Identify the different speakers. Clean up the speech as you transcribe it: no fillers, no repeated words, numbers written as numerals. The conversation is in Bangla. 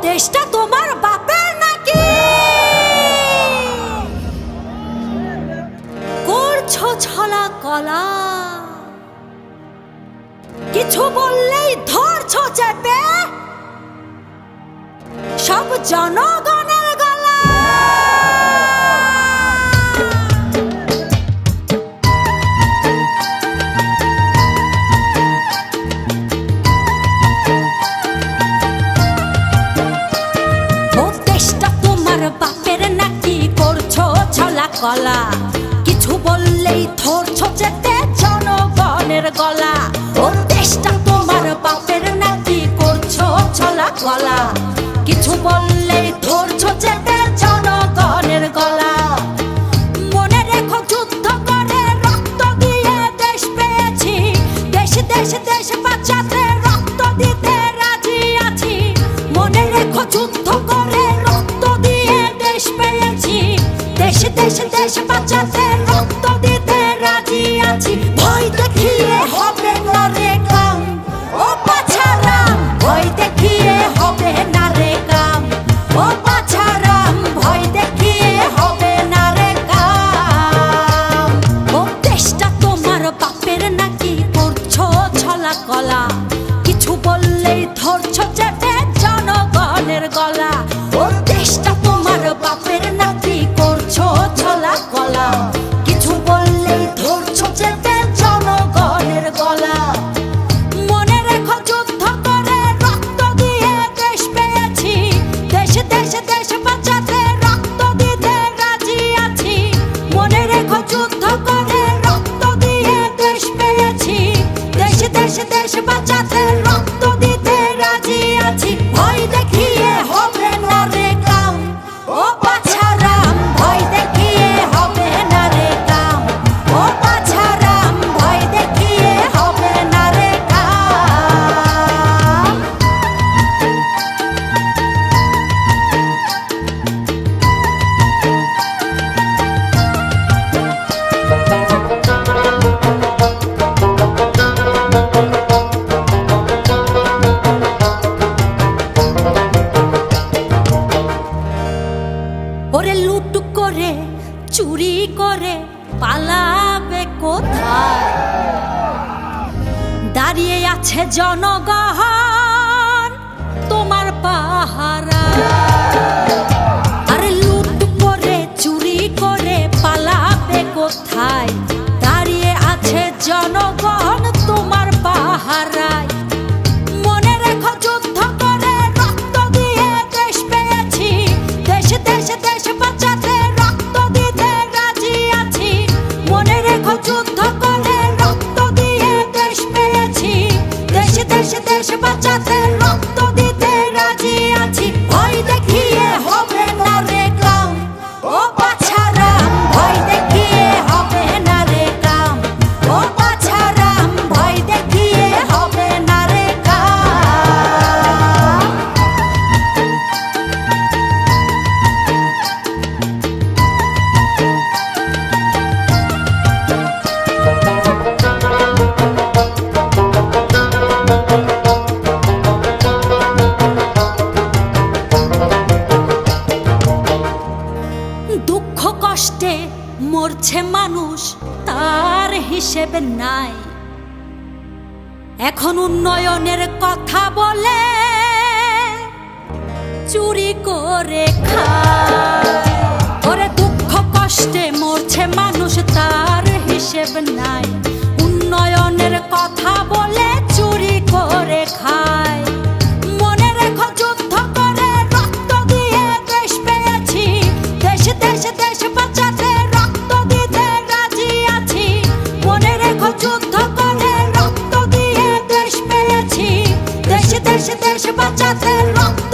Speaker 1: দেশটা তোমার বাপের নাকি? করছো ছলা কলা, কিছু বললেই ধরছো চেপে সব জনগণের গলা। ও দেশটা তোমার বাপের নাকি? করছো ছলা কলা, কিছু বললেই ধরছো চেপে জনগণের গলা। ও দেশটা তোমার বাপের নাকি? করছো ছলা কলা, কিছু বললেই ধরছো চেপে জনগণের গলা। মনে রেখো যুদ্ধ করে রক্ত দিয়ে দেশ পেয়েছি, দেশ দেশ দেশ বাঁচাতে রক্ত দিতে রাজি আছি। মনে রেখো যুদ্ধ করে রক্ত দিয়ে দেশ পেয়েছি, দেশ দেশ দেশ বাঁচাতে রক্ত দিতে রাজি আছি। ভয় দেখিয়ে হবে না রে কাম, ও বাছারাম, ভয় দেখিয়ে হবে না রে কাম, ও বাছারাম, ভয় দেখিয়ে হবে না রে কাম। ও দেশটা তোমার বাপের নাকি? করছো ছলা কলা, কিছু বললেই ধরছো চেপে জনগণের গলা। ও দেশটা তোমার বাপের নাকি? করছো ছলা কলা, কিছু বললেই ধরছো চেপে জনগণের গলা। মনে রেখো যুদ্ধ করে রক্ত দিয়ে দেশ পেয়েছি, দেশ দেশ দেশ বাঁচাতে রক্ত দিতে রাজি আছি। মনে রেখো যুদ্ধ করে রক্ত দিয়ে দেশ পেয়েছি, দেশ দেশ দেশ বাঁচাতে রক্ত দিতে রাজি আছি। ভয় দেখিয়ে হবে না রে কাম, ও বাছারাম, ভয় দেখিয়ে হবে না রে কাম, ও বাছারাম, ভয় দেখিয়ে হবে না রে কাম। ওরে লুট করে চুরি করে পালাবে কোথায়? দাঁড়িয়ে আছে জনগণ তোমার পাহারা। আরে লুট করে চুরি করে পালাবে কোথায়? দাঁড়িয়ে আছে জনগণ তোমার পাহারায়। মনে রেখো যুদ্ধ করে রক্ত দিয়ে দেশ পেয়েছি, দেশ দেশ দেশ বাঁচাতে রক্ত দিতে রাজি আছি। মনে রেখো যুদ্ধ করে রক্ত দিয়ে দেশ পেয়েছি, দেশ দেশ দেশ বাঁচাতে রক্ত দিতে রাজি আছি। ভয় দেখিয়ে হবে না রে কাম, ও বাছারাম, ভয় দেখিয়ে হবে না রে কাম, ও বাছারাম, ভয় দেখিয়ে হবে না রে কাম। দুঃখ কষ্টে মরছে মানুষ, তার হিসেব নাই। এখন উন্নয়নের কথা বলে চুরি করে খায়। ওরে দুঃখ কষ্টে মরছে মানুষ, তার হিসেব নাই। উন্নয়নের কথা বলে চুরি করে খায়। মনে রেখো যুদ্ধ করে রক্ত দিয়ে দেশ পেয়েছি, দেশ দেশ দেশ বাঁচাতে রক্ত দিতে রাজি আছি। মনে রেখো যুদ্ধ করে রক্ত দিয়ে দেশ পেয়েছি, দেশ দেশ দেশ বাঁচাতে রক্ত